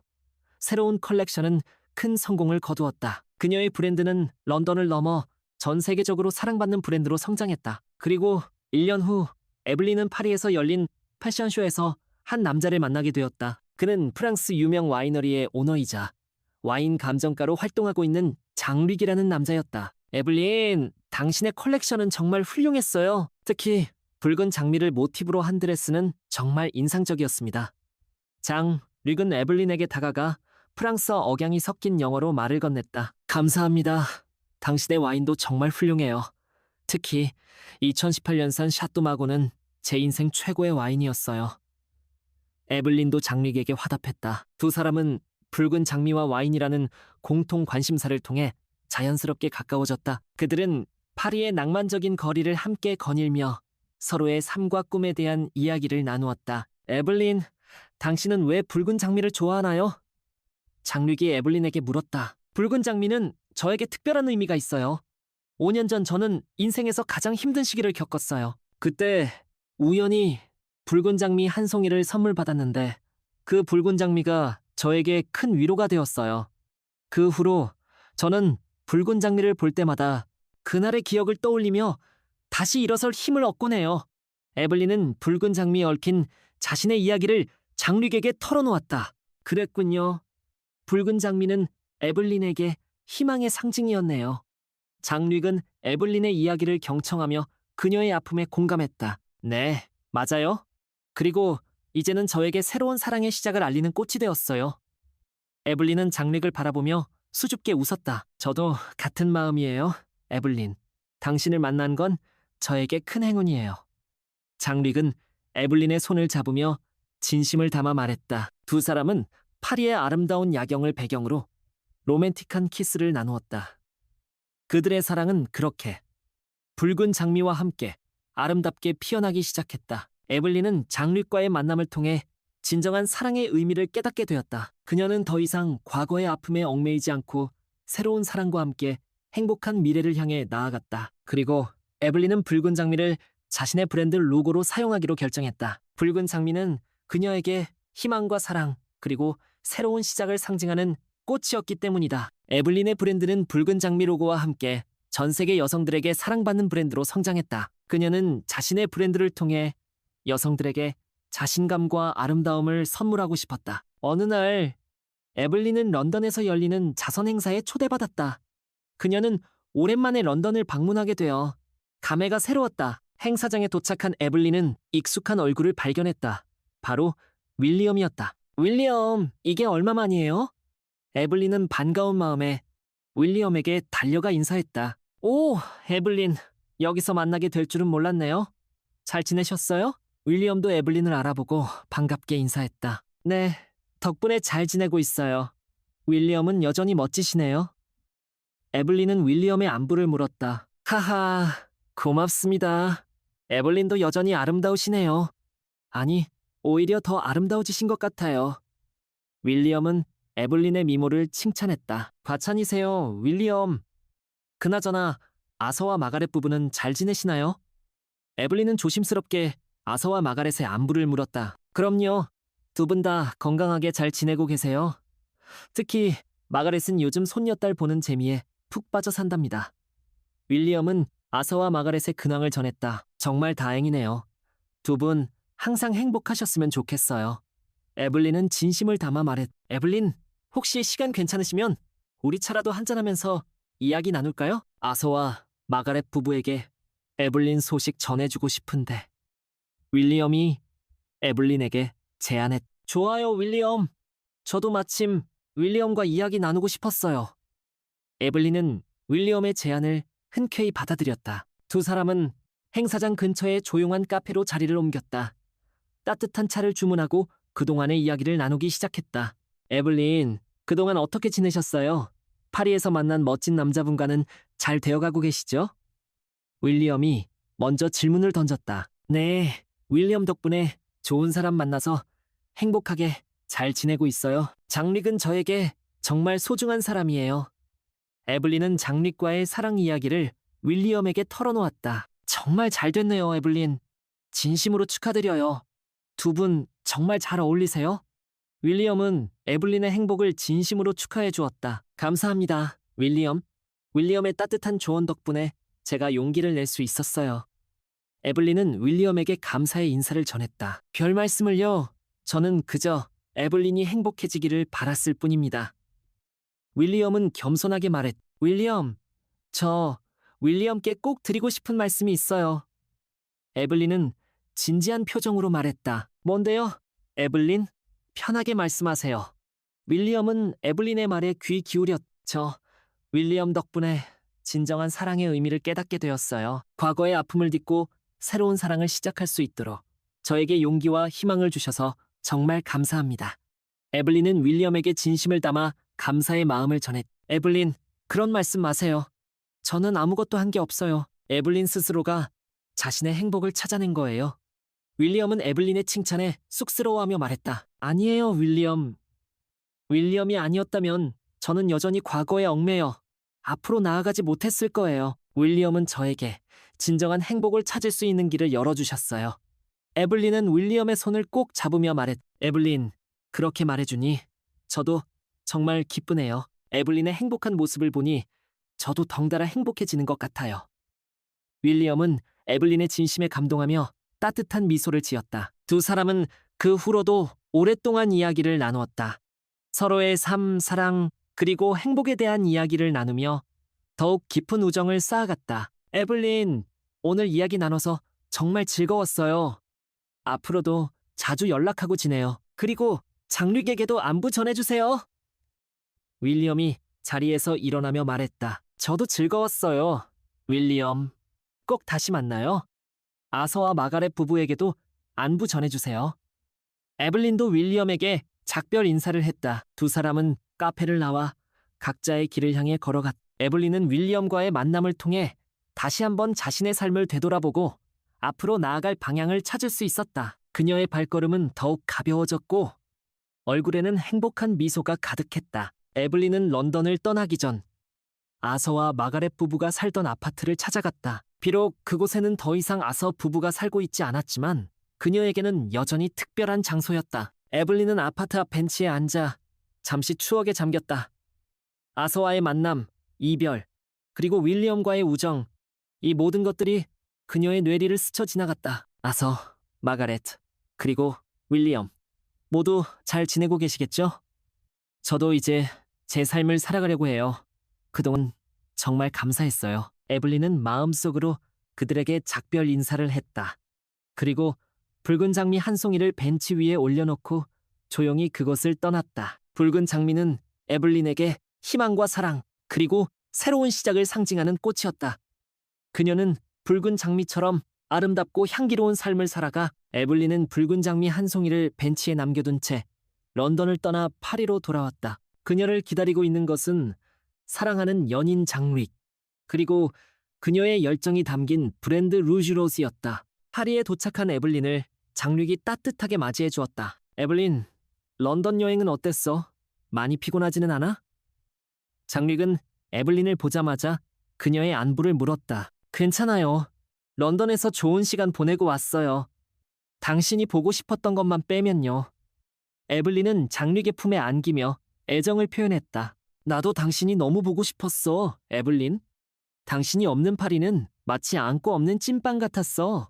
새로운 컬렉션은 큰 성공을 거두었다. 그녀의 브랜드는 런던을 넘어 전 세계적으로 사랑받는 브랜드로 성장했다. 그리고 1년 후 에블린은 파리에서 열린 패션쇼에서 한 남자를 만나게 되었다. 그는 프랑스 유명 와이너리의 오너이자 와인 감정가로 활동하고 있는 장릭이라는 남자였다. 에블린, 당신의 컬렉션은 정말 훌륭했어요. 특히 붉은 장미를 모티브로 한 드레스는 정말 인상적이었습니다. 장릭은 에블린에게 다가가 프랑스어 억양이 섞인 영어로 말을 건넸다. 감사합니다. 당신의 와인도 정말 훌륭해요. 특히 2018년산 샤뚜마고는 제 인생 최고의 와인이었어요. 에블린도 장릭에게 화답했다. 두 사람은 붉은 장미와 와인이라는 공통 관심사를 통해 자연스럽게 가까워졌다. 그들은 파리의 낭만적인 거리를 함께 거닐며 서로의 삶과 꿈에 대한 이야기를 나누었다. 에블린, 당신은 왜 붉은 장미를 좋아하나요? 장릭이 에블린에게 물었다. 붉은 장미는 저에게 특별한 의미가 있어요. 5년 전 저는 인생에서 가장 힘든 시기를 겪었어요. 그때 우연히 붉은 장미 한 송이를 선물 받았는데 그 붉은 장미가 저에게 큰 위로가 되었어요. 그 후로 저는 붉은 장미를 볼 때마다 그날의 기억을 떠올리며 다시 일어설 힘을 얻곤 해요. 에블린은 붉은 장미에 얽힌 자신의 이야기를 장릭에게 털어놓았다. 그랬군요. 붉은 장미는 에블린에게 희망의 상징이었네요. 장릭은 에블린의 이야기를 경청하며 그녀의 아픔에 공감했다. 네, 맞아요. 그리고 이제는 저에게 새로운 사랑의 시작을 알리는 꽃이 되었어요. 에블린은 장릭을 바라보며 수줍게 웃었다. 저도 같은 마음이에요, 에블린. 당신을 만난 건 저에게 큰 행운이에요. 장릭은 에블린의 손을 잡으며 진심을 담아 말했다. 두 사람은 파리의 아름다운 야경을 배경으로 로맨틱한 키스를 나누었다. 그들의 사랑은 그렇게 붉은 장미와 함께 아름답게 피어나기 시작했다. 에블린은 장릭과의 만남을 통해 진정한 사랑의 의미를 깨닫게 되었다. 그녀는 더 이상 과거의 아픔에 얽매이지 않고 새로운 사랑과 함께 행복한 미래를 향해 나아갔다. 그리고 에블린은 붉은 장미를 자신의 브랜드 로고로 사용하기로 결정했다. 붉은 장미는 그녀에게 희망과 사랑, 그리고 새로운 시작을 상징하는 꽃이었기 때문이다. 에블린의 브랜드는 붉은 장미 로고와 함께 전 세계 여성들에게 사랑받는 브랜드로 성장했다. 그녀는 자신의 브랜드를 통해 여성들에게 자신감과 아름다움을 선물하고 싶었다. 어느 날 에블린은 런던에서 열리는 자선 행사에 초대받았다. 그녀는 오랜만에 런던을 방문하게 되어 감회가 새로웠다. 행사장에 도착한 에블린은 익숙한 얼굴을 발견했다. 바로 윌리엄이었다. 윌리엄, 이게 얼마만이에요? 에블린은 반가운 마음에 윌리엄에게 달려가 인사했다. 오, 에블린, 여기서 만나게 될 줄은 몰랐네요. 잘 지내셨어요? 윌리엄도 에블린을 알아보고 반갑게 인사했다. 네, 덕분에 잘 지내고 있어요. 윌리엄은 여전히 멋지시네요. 에블린은 윌리엄의 안부를 물었다. 하하, 고맙습니다. 에블린도 여전히 아름다우시네요. 아니, 오히려 더 아름다워지신 것 같아요. 윌리엄은 에블린의 미모를 칭찬했다. 과찬이세요, 윌리엄. 그나저나 아서와 마가렛 부부는 잘 지내시나요? 에블린은 조심스럽게 아서와 마가렛의 안부를 물었다. 그럼요. 두 분 다 건강하게 잘 지내고 계세요. 특히 마가렛은 요즘 손녀딸 보는 재미에 푹 빠져 산답니다. 윌리엄은 아서와 마가렛의 근황을 전했다. 정말 다행이네요. 두 분 항상 행복하셨으면 좋겠어요. 에블린은 진심을 담아 말했. 에블린, 혹시 시간 괜찮으시면 우리 차라도 한잔하면서 이야기 나눌까요? 아서와 마가렛 부부에게 에블린 소식 전해주고 싶은데 윌리엄이 에블린에게 제안했. 좋아요, 윌리엄. 저도 마침 윌리엄과 이야기 나누고 싶었어요. 에블린은 윌리엄의 제안을 흔쾌히 받아들였다. 두 사람은 행사장 근처의 조용한 카페로 자리를 옮겼다. 따뜻한 차를 주문하고 그동안의 이야기를 나누기 시작했다. 에블린, 그동안 어떻게 지내셨어요? 파리에서 만난 멋진 남자분과는 잘 되어가고 계시죠? 윌리엄이 먼저 질문을 던졌다. 네, 윌리엄 덕분에 좋은 사람 만나서 행복하게 잘 지내고 있어요. 장릭은 저에게 정말 소중한 사람이에요. 에블린은 장릭과의 사랑 이야기를 윌리엄에게 털어놓았다. 정말 잘 됐네요, 에블린. 진심으로 축하드려요. 두 분 정말 잘 어울리세요. 윌리엄은 에블린의 행복을 진심으로 축하해 주었다. 감사합니다, 윌리엄. 윌리엄의 따뜻한 조언 덕분에 제가 용기를 낼 수 있었어요. 에블린은 윌리엄에게 감사의 인사를 전했다. 별 말씀을요. 저는 그저 에블린이 행복해지기를 바랐을 뿐입니다. 윌리엄은 겸손하게 말했. 윌리엄, 저 윌리엄께 꼭 드리고 싶은 말씀이 있어요. 에블린은 진지한 표정으로 말했다. 뭔데요? 에블린, 편하게 말씀하세요. 윌리엄은 에블린의 말에 귀 기울였. 저 윌리엄 덕분에 진정한 사랑의 의미를 깨닫게 되었어요. 과거의 아픔을 딛고 새로운 사랑을 시작할 수 있도록 저에게 용기와 희망을 주셔서 정말 감사합니다. 에블린은 윌리엄에게 진심을 담아 감사의 마음을 전했. 에블린, 그런 말씀 마세요. 저는 아무것도 한 게 없어요. 에블린 스스로가 자신의 행복을 찾아낸 거예요. 윌리엄은 에블린의 칭찬에 쑥스러워하며 말했다. 아니에요, 윌리엄. 윌리엄이 아니었다면 저는 여전히 과거에 얽매여 앞으로 나아가지 못했을 거예요. 윌리엄은 저에게 진정한 행복을 찾을 수 있는 길을 열어주셨어요. 에블린은 윌리엄의 손을 꼭 잡으며 말했. 에블린, 그렇게 말해주니 저도 정말 기쁘네요. 에블린의 행복한 모습을 보니 저도 덩달아 행복해지는 것 같아요. 윌리엄은 에블린의 진심에 감동하며 따뜻한 미소를 지었다. 두 사람은 그 후로도 오랫동안 이야기를 나누었다. 서로의 삶, 사랑, 그리고 행복에 대한 이야기를 나누며 더욱 깊은 우정을 쌓아갔다. 에블린, 오늘 이야기 나눠서 정말 즐거웠어요. 앞으로도 자주 연락하고 지내요. 그리고 장륙에게도 안부 전해주세요. 윌리엄이 자리에서 일어나며 말했다. 저도 즐거웠어요. 윌리엄, 꼭 다시 만나요. 아서와 마가렛 부부에게도 안부 전해주세요. 에블린도 윌리엄에게 작별 인사를 했다. 두 사람은 카페를 나와 각자의 길을 향해 걸어갔다. 에블린은 윌리엄과의 만남을 통해 다시 한번 자신의 삶을 되돌아보고 앞으로 나아갈 방향을 찾을 수 있었다. 그녀의 발걸음은 더욱 가벼워졌고 얼굴에는 행복한 미소가 가득했다. 에블린은 런던을 떠나기 전 아서와 마가렛 부부가 살던 아파트를 찾아갔다. 비록 그곳에는 더 이상 아서 부부가 살고 있지 않았지만 그녀에게는 여전히 특별한 장소였다. 에블린은 아파트 앞 벤치에 앉아 잠시 추억에 잠겼다. 아서와의 만남, 이별, 그리고 윌리엄과의 우정, 이 모든 것들이 그녀의 뇌리를 스쳐 지나갔다. 아서, 마가렛, 그리고 윌리엄, 모두 잘 지내고 계시겠죠? 저도 이제 제 삶을 살아가려고 해요. 그동안 정말 감사했어요. 에블린은 마음속으로 그들에게 작별 인사를 했다. 그리고 붉은 장미 한 송이를 벤치 위에 올려놓고 조용히 그곳을 떠났다. 붉은 장미는 에블린에게 희망과 사랑, 그리고 새로운 시작을 상징하는 꽃이었다. 그녀는 붉은 장미처럼 아름답고 향기로운 삶을 살아가 에블린은 붉은 장미 한 송이를 벤치에 남겨둔 채 런던을 떠나 파리로 돌아왔다. 그녀를 기다리고 있는 것은 사랑하는 연인 장릭, 그리고 그녀의 열정이 담긴 브랜드 루즈로즈였다. 파리에 도착한 에블린을 장릭이 따뜻하게 맞이해 주었다. 에블린, 런던 여행은 어땠어? 많이 피곤하지는 않아? 장릭은 에블린을 보자마자 그녀의 안부를 물었다. 괜찮아요. 런던에서 좋은 시간 보내고 왔어요. 당신이 보고 싶었던 것만 빼면요. 에블린은 장릭의 품에 안기며 애정을 표현했다. 나도 당신이 너무 보고 싶었어, 에블린. 당신이 없는 파리는 마치 안고 없는 찐빵 같았어.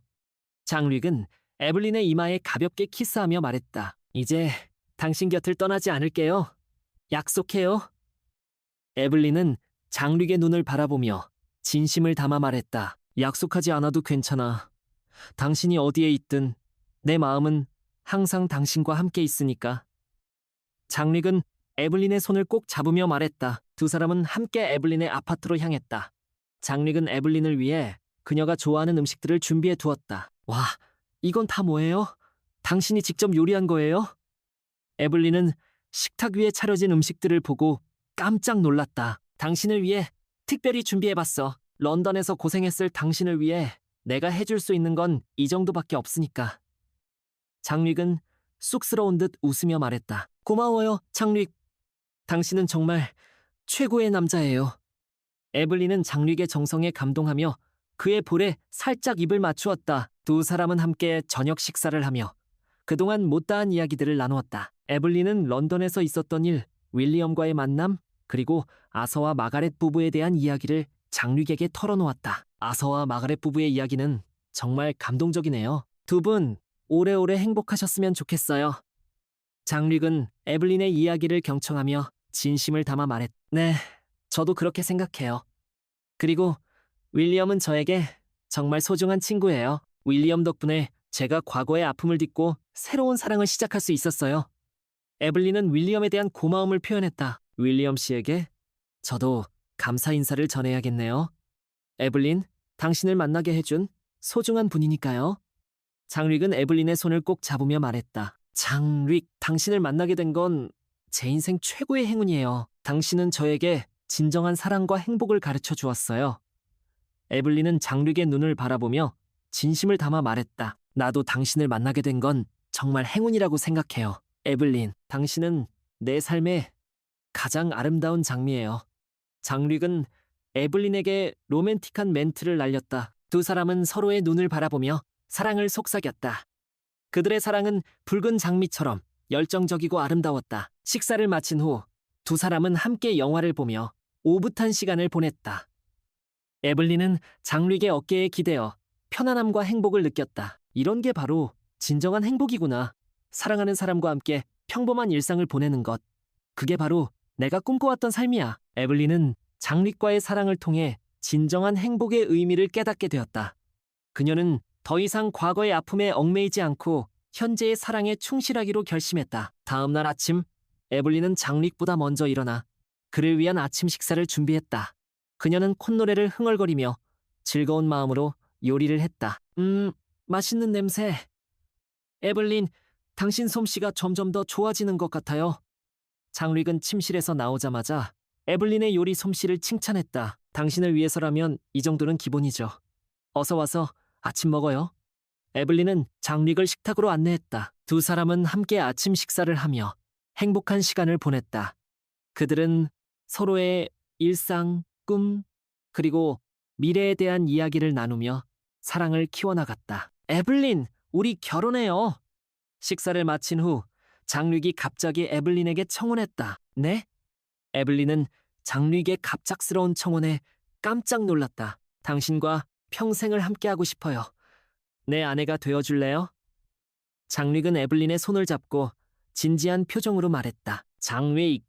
장릭은 에블린의 이마에 가볍게 키스하며 말했다. 이제 당신 곁을 떠나지 않을게요. 약속해요. 에블린은 장릭의 눈을 바라보며 진심을 담아 말했다. 약속하지 않아도 괜찮아. 당신이 어디에 있든 내 마음은 항상 당신과 함께 있으니까. 장릭은 에블린의 손을 꼭 잡으며 말했다. 두 사람은 함께 에블린의 아파트로 향했다. 장릭은 에블린을 위해 그녀가 좋아하는 음식들을 준비해 두었다. 와, 이건 다 뭐예요? 당신이 직접 요리한 거예요? 에블린은 식탁 위에 차려진 음식들을 보고 깜짝 놀랐다. 당신을 위해 특별히 준비해봤어. 런던에서 고생했을 당신을 위해 내가 해줄 수 있는 건 이 정도밖에 없으니까. 장릭은 쑥스러운 듯 웃으며 말했다. 고마워요, 장릭. 당신은 정말 최고의 남자예요. 에블린은 장릭의 정성에 감동하며 그의 볼에 살짝 입을 맞추었다. 두 사람은 함께 저녁 식사를 하며 그동안 못다한 이야기들을 나누었다. 에블린은 런던에서 있었던 일, 윌리엄과의 만남, 그리고 아서와 마가렛 부부에 대한 이야기를 장릭에게 털어놓았다. 아서와 마가렛 부부의 이야기는 정말 감동적이네요. 두 분 오래오래 행복하셨으면 좋겠어요. 장릭은 에블린의 이야기를 경청하며 진심을 담아 말했다. 네, 저도 그렇게 생각해요. 그리고 윌리엄은 저에게 정말 소중한 친구예요. 윌리엄 덕분에 제가 과거의 아픔을 딛고 새로운 사랑을 시작할 수 있었어요. 에블린은 윌리엄에 대한 고마움을 표현했다. 윌리엄 씨에게 저도 감사 인사를 전해야겠네요. 에블린, 당신을 만나게 해준 소중한 분이니까요. 장릭은 에블린의 손을 꼭 잡으며 말했다. 장릭, 당신을 만나게 된 건 제 인생 최고의 행운이에요. 당신은 저에게 진정한 사랑과 행복을 가르쳐 주었어요. 에블린은 장릭의 눈을 바라보며 진심을 담아 말했다. 나도 당신을 만나게 된 건 정말 행운이라고 생각해요. 에블린, 당신은 내 삶의 가장 아름다운 장미예요. 장릭은 에블린에게 로맨틱한 멘트를 날렸다. 두 사람은 서로의 눈을 바라보며 사랑을 속삭였다. 그들의 사랑은 붉은 장미처럼 열정적이고 아름다웠다. 식사를 마친 후 두 사람은 함께 영화를 보며 오붓한 시간을 보냈다. 에블린은 장릭의 어깨에 기대어 편안함과 행복을 느꼈다. 이런 게 바로 진정한 행복이구나. 사랑하는 사람과 함께 평범한 일상을 보내는 것. 그게 바로 내가 꿈꿔왔던 삶이야. 에블린은 장릭과의 사랑을 통해 진정한 행복의 의미를 깨닫게 되었다. 그녀는 더 이상 과거의 아픔에 얽매이지 않고 현재의 사랑에 충실하기로 결심했다. 다음 날 아침, 에블린은 장릭보다 먼저 일어나 그를 위한 아침 식사를 준비했다. 그녀는 콧노래를 흥얼거리며 즐거운 마음으로 요리를 했다. 맛있는 냄새. 에블린, 당신 솜씨가 점점 더 좋아지는 것 같아요. 장릭은 침실에서 나오자마자 에블린의 요리 솜씨를 칭찬했다. 당신을 위해서라면 이 정도는 기본이죠. 어서 와서 아침 먹어요. 에블린은 장릭을 식탁으로 안내했다. 두 사람은 함께 아침 식사를 하며 행복한 시간을 보냈다. 그들은 서로의 일상, 꿈, 그리고 미래에 대한 이야기를 나누며 사랑을 키워나갔다. 에블린, 우리 결혼해요. 식사를 마친 후 장릭이 갑자기 에블린에게 청혼했다. 네? 에블린은 장릭의 갑작스러운 청혼에 깜짝 놀랐다. 당신과 평생을 함께하고 싶어요. 내 아내가 되어줄래요? 장릭은 에블린의 손을 잡고 진지한 표정으로 말했다. 장릭.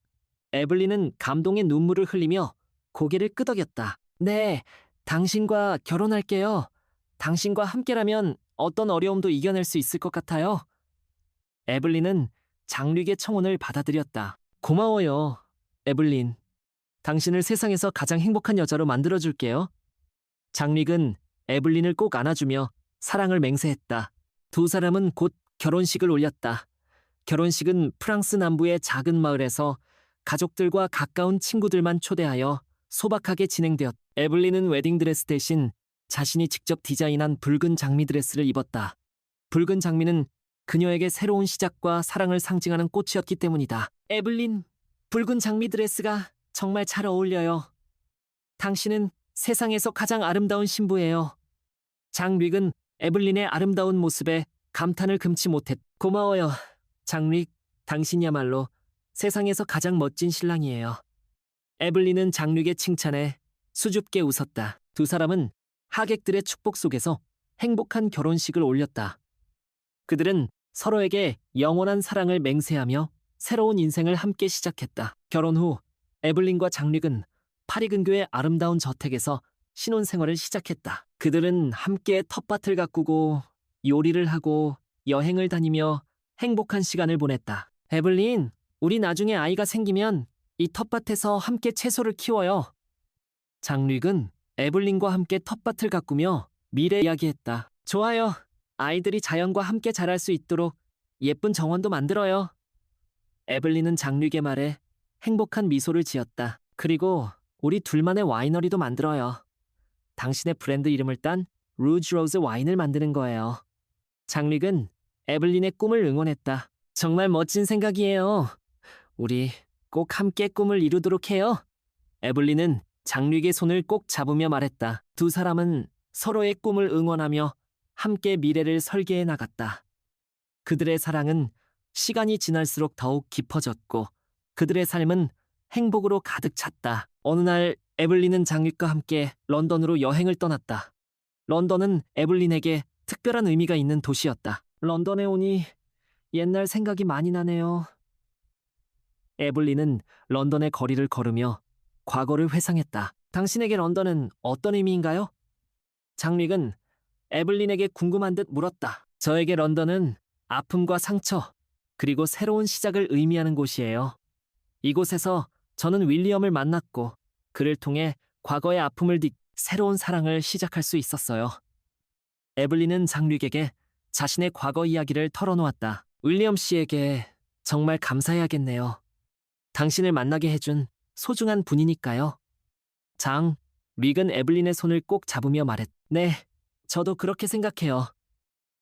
에블린은 감동의 눈물을 흘리며 고개를 끄덕였다. 네, 당신과 결혼할게요. 당신과 함께라면 어떤 어려움도 이겨낼 수 있을 것 같아요. 에블린은 장릭의 청혼을 받아들였다. 고마워요, 에블린. 당신을 세상에서 가장 행복한 여자로 만들어줄게요. 장릭은 에블린을 꼭 안아주며 사랑을 맹세했다. 두 사람은 곧 결혼식을 올렸다. 결혼식은 프랑스 남부의 작은 마을에서 가족들과 가까운 친구들만 초대하여 소박하게 진행되었다. 에블린은 웨딩드레스 대신 자신이 직접 디자인한 붉은 장미 드레스를 입었다. 붉은 장미는 그녀에게 새로운 시작과 사랑을 상징하는 꽃이었기 때문이다. 에블린, 붉은 장미 드레스가 정말 잘 어울려요. 당신은 세상에서 가장 아름다운 신부예요. 장릭은 에블린의 아름다운 모습에 감탄을 금치 못했다. 고마워요, 장릭. 당신이야말로 세상에서 가장 멋진 신랑이에요. 에블린은 장릭의 칭찬에 수줍게 웃었다. 두 사람은 하객들의 축복 속에서 행복한 결혼식을 올렸다. 그들은 서로에게 영원한 사랑을 맹세하며 새로운 인생을 함께 시작했다. 결혼 후 에블린과 장릭은 파리 근교의 아름다운 저택에서 신혼생활을 시작했다. 그들은 함께 텃밭을 가꾸고 요리를 하고 여행을 다니며 행복한 시간을 보냈다. 에블린, 우리 나중에 아이가 생기면 이 텃밭에서 함께 채소를 키워요. 장릭은 에블린과 함께 텃밭을 가꾸며 미래 이야기했다. 좋아요. 아이들이 자연과 함께 자랄 수 있도록 예쁜 정원도 만들어요. 에블린은 장릭의 말에 행복한 미소를 지었다. 그리고 우리 둘만의 와이너리도 만들어요. 당신의 브랜드 이름을 딴 루즈 로즈 와인을 만드는 거예요. 장릭은 에블린의 꿈을 응원했다. 정말 멋진 생각이에요. 우리 꼭 함께 꿈을 이루도록 해요. 에블린은 장륙의 손을 꼭 잡으며 말했다. 두 사람은 서로의 꿈을 응원하며 함께 미래를 설계해 나갔다. 그들의 사랑은 시간이 지날수록 더욱 깊어졌고 그들의 삶은 행복으로 가득 찼다. 어느 날 에블린은 장륙과 함께 런던으로 여행을 떠났다. 런던은 에블린에게 특별한 의미가 있는 도시였다. 런던에 오니 옛날 생각이 많이 나네요. 에블린은 런던의 거리를 걸으며 과거를 회상했다. 당신에게 런던은 어떤 의미인가요? 장릭은 에블린에게 궁금한 듯 물었다. 저에게 런던은 아픔과 상처, 그리고 새로운 시작을 의미하는 곳이에요. 이곳에서 저는 윌리엄을 만났고 그를 통해 과거의 아픔을 새로운 사랑을 시작할 수 있었어요. 에블린은 장릭에게 자신의 과거 이야기를 털어놓았다. 윌리엄 씨에게 정말 감사해야겠네요. 당신을 만나게 해준 소중한 분이니까요. 릭은 에블린의 손을 꼭 잡으며 말했다. 네, 저도 그렇게 생각해요.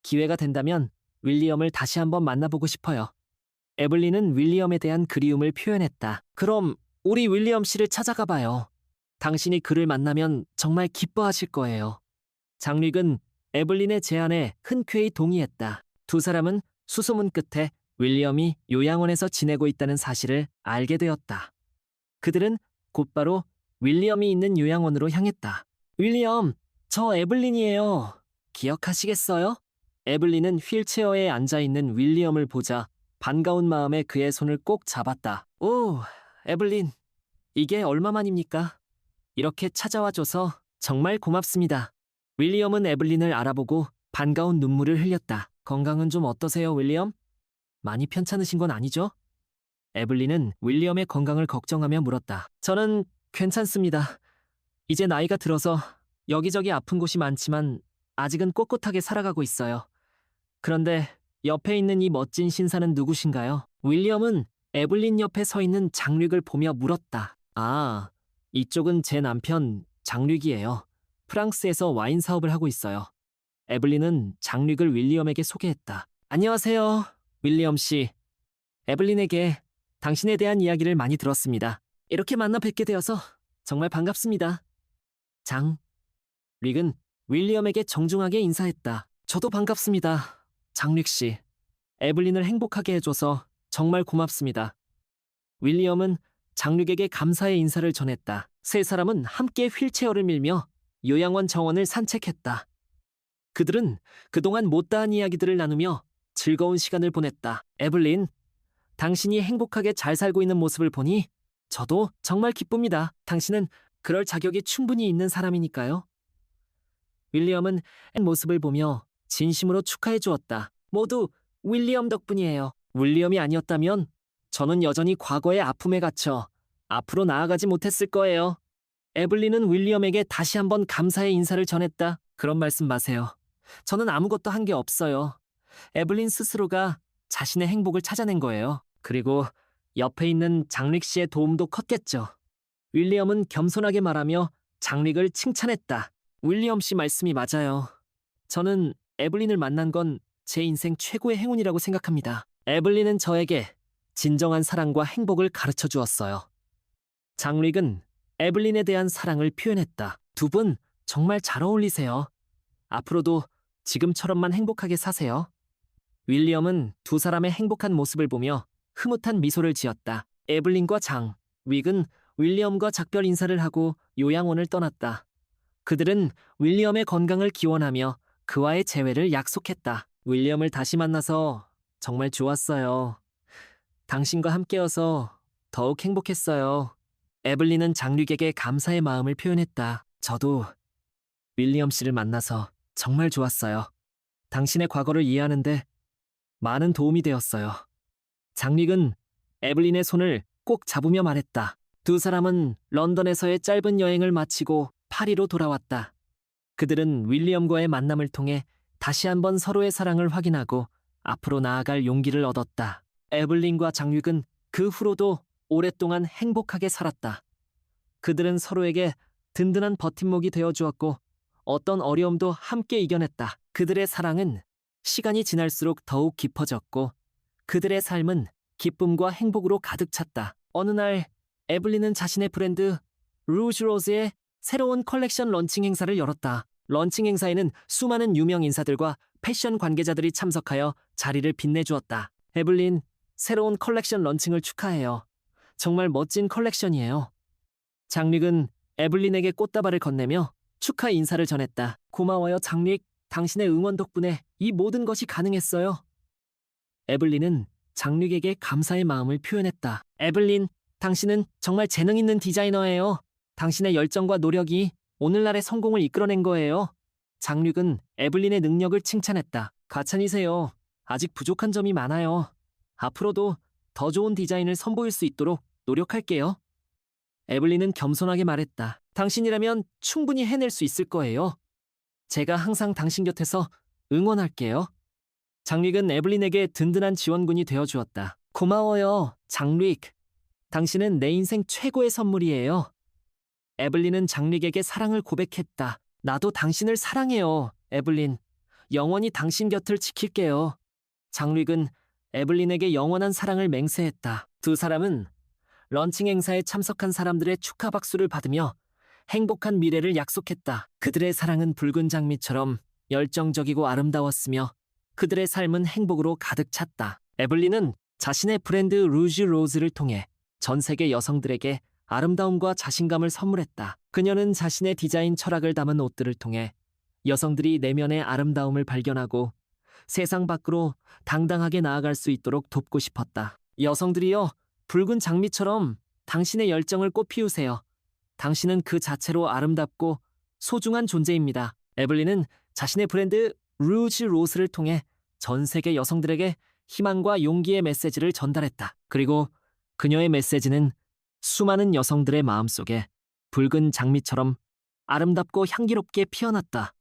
기회가 된다면 윌리엄을 다시 한번 만나보고 싶어요. 에블린은 윌리엄에 대한 그리움을 표현했다. 그럼 우리 윌리엄 씨를 찾아가 봐요. 당신이 그를 만나면 정말 기뻐하실 거예요. 장릭은 에블린의 제안에 흔쾌히 동의했다. 두 사람은 수소문 끝에 윌리엄이 요양원에서 지내고 있다는 사실을 알게 되었다. 그들은 곧바로 윌리엄이 있는 요양원으로 향했다. 윌리엄, 저 에블린이에요. 기억하시겠어요? 에블린은 휠체어에 앉아있는 윌리엄을 보자 반가운 마음에 그의 손을 꼭 잡았다. 오, 에블린, 이게 얼마만입니까? 이렇게 찾아와줘서 정말 고맙습니다. 윌리엄은 에블린을 알아보고 반가운 눈물을 흘렸다. 건강은 좀 어떠세요, 윌리엄? 많이 편찮으신 건 아니죠? 에블린은 윌리엄의 건강을 걱정하며 물었다. 저는 괜찮습니다. 이제 나이가 들어서 여기저기 아픈 곳이 많지만 아직은 꼿꼿하게 살아가고 있어요. 그런데 옆에 있는 이 멋진 신사는 누구신가요? 윌리엄은 에블린 옆에 서 있는 장릭을 보며 물었다. 아, 이쪽은 제 남편 장릭이에요. 프랑스에서 와인 사업을 하고 있어요. 에블린은 장릭을 윌리엄에게 소개했다. 안녕하세요, 윌리엄 씨. 에블린에게 당신에 대한 이야기를 많이 들었습니다. 이렇게 만나 뵙게 되어서 정말 반갑습니다. 릭은 윌리엄에게 정중하게 인사했다. 저도 반갑습니다, 장릭 씨. 에블린을 행복하게 해줘서 정말 고맙습니다. 윌리엄은 장릭에게 감사의 인사를 전했다. 세 사람은 함께 휠체어를 밀며 요양원 정원을 산책했다. 그들은 그동안 못다한 이야기들을 나누며 즐거운 시간을 보냈다. 에블린, 당신이 행복하게 잘 살고 있는 모습을 보니 저도 정말 기쁩니다. 당신은 그럴 자격이 충분히 있는 사람이니까요. 윌리엄은 모습을 보며 진심으로 축하해 주었다. 모두 윌리엄 덕분이에요. 윌리엄이 아니었다면 저는 여전히 과거의 아픔에 갇혀 앞으로 나아가지 못했을 거예요. 에블린은 윌리엄에게 다시 한번 감사의 인사를 전했다. 그런 말씀 마세요. 저는 아무것도 한 게 없어요. 에블린 스스로가 자신의 행복을 찾아낸 거예요. 그리고 옆에 있는 장릭 씨의 도움도 컸겠죠. 윌리엄은 겸손하게 말하며 장릭을 칭찬했다. 윌리엄 씨 말씀이 맞아요. 저는 에블린을 만난 건 제 인생 최고의 행운이라고 생각합니다. 에블린은 저에게 진정한 사랑과 행복을 가르쳐 주었어요. 장릭은 에블린에 대한 사랑을 표현했다. 두 분 정말 잘 어울리세요. 앞으로도 지금처럼만 행복하게 사세요. 윌리엄은 두 사람의 행복한 모습을 보며 흐뭇한 미소를 지었다. 에블린과 릭은 윌리엄과 작별 인사를 하고 요양원을 떠났다. 그들은 윌리엄의 건강을 기원하며 그와의 재회를 약속했다. 윌리엄을 다시 만나서 정말 좋았어요. 당신과 함께여서 더욱 행복했어요. 에블린은 장릭에게 감사의 마음을 표현했다. 저도 윌리엄 씨를 만나서 정말 좋았어요. 당신의 과거를 이해하는데 많은 도움이 되었어요. 장릭은 에블린의 손을 꼭 잡으며 말했다. 두 사람은 런던에서의 짧은 여행을 마치고 파리로 돌아왔다. 그들은 윌리엄과의 만남을 통해 다시 한번 서로의 사랑을 확인하고 앞으로 나아갈 용기를 얻었다. 에블린과 장릭은 그 후로도 오랫동안 행복하게 살았다. 그들은 서로에게 든든한 버팀목이 되어 주었고 어떤 어려움도 함께 이겨냈다. 그들의 사랑은 시간이 지날수록 더욱 깊어졌고 그들의 삶은 기쁨과 행복으로 가득 찼다. 어느 날 에블린은 자신의 브랜드 루즈 로즈의 새로운 컬렉션 런칭 행사를 열었다. 런칭 행사에는 수많은 유명 인사들과 패션 관계자들이 참석하여 자리를 빛내주었다. 에블린, 새로운 컬렉션 런칭을 축하해요. 정말 멋진 컬렉션이에요. 장릭은 에블린에게 꽃다발을 건네며 축하 인사를 전했다. 고마워요, 장릭. 당신의 응원 덕분에 이 모든 것이 가능했어요. 에블린은 장릭에게 감사의 마음을 표현했다. 에블린, 당신은 정말 재능 있는 디자이너예요. 당신의 열정과 노력이 오늘날의 성공을 이끌어낸 거예요. 장릭은 에블린의 능력을 칭찬했다. 과찬이세요. 아직 부족한 점이 많아요. 앞으로도 더 좋은 디자인을 선보일 수 있도록 노력할게요. 에블린은 겸손하게 말했다. 당신이라면 충분히 해낼 수 있을 거예요. 제가 항상 당신 곁에서 응원할게요. 장릭은 에블린에게 든든한 지원군이 되어주었다. 고마워요, 장릭. 당신은 내 인생 최고의 선물이에요. 에블린은 장릭에게 사랑을 고백했다. 나도 당신을 사랑해요, 에블린. 영원히 당신 곁을 지킬게요. 장릭은 에블린에게 영원한 사랑을 맹세했다. 두 사람은 런칭 행사에 참석한 사람들의 축하 박수를 받으며 행복한 미래를 약속했다. 그들의 사랑은 붉은 장미처럼 열정적이고 아름다웠으며 그들의 삶은 행복으로 가득 찼다. 에블린은 자신의 브랜드 루즈 로즈를 통해 전 세계 여성들에게 아름다움과 자신감을 선물했다. 그녀는 자신의 디자인 철학을 담은 옷들을 통해 여성들이 내면의 아름다움을 발견하고 세상 밖으로 당당하게 나아갈 수 있도록 돕고 싶었다. 여성들이여, 붉은 장미처럼 당신의 열정을 꽃 피우세요. 당신은 그 자체로 아름답고 소중한 존재입니다. 에블린은 자신의 브랜드 루즈 로스를 통해 전 세계 여성들에게 희망과 용기의 메시지를 전달했다. 그리고 그녀의 메시지는 수많은 여성들의 마음속에 붉은 장미처럼 아름답고 향기롭게 피어났다.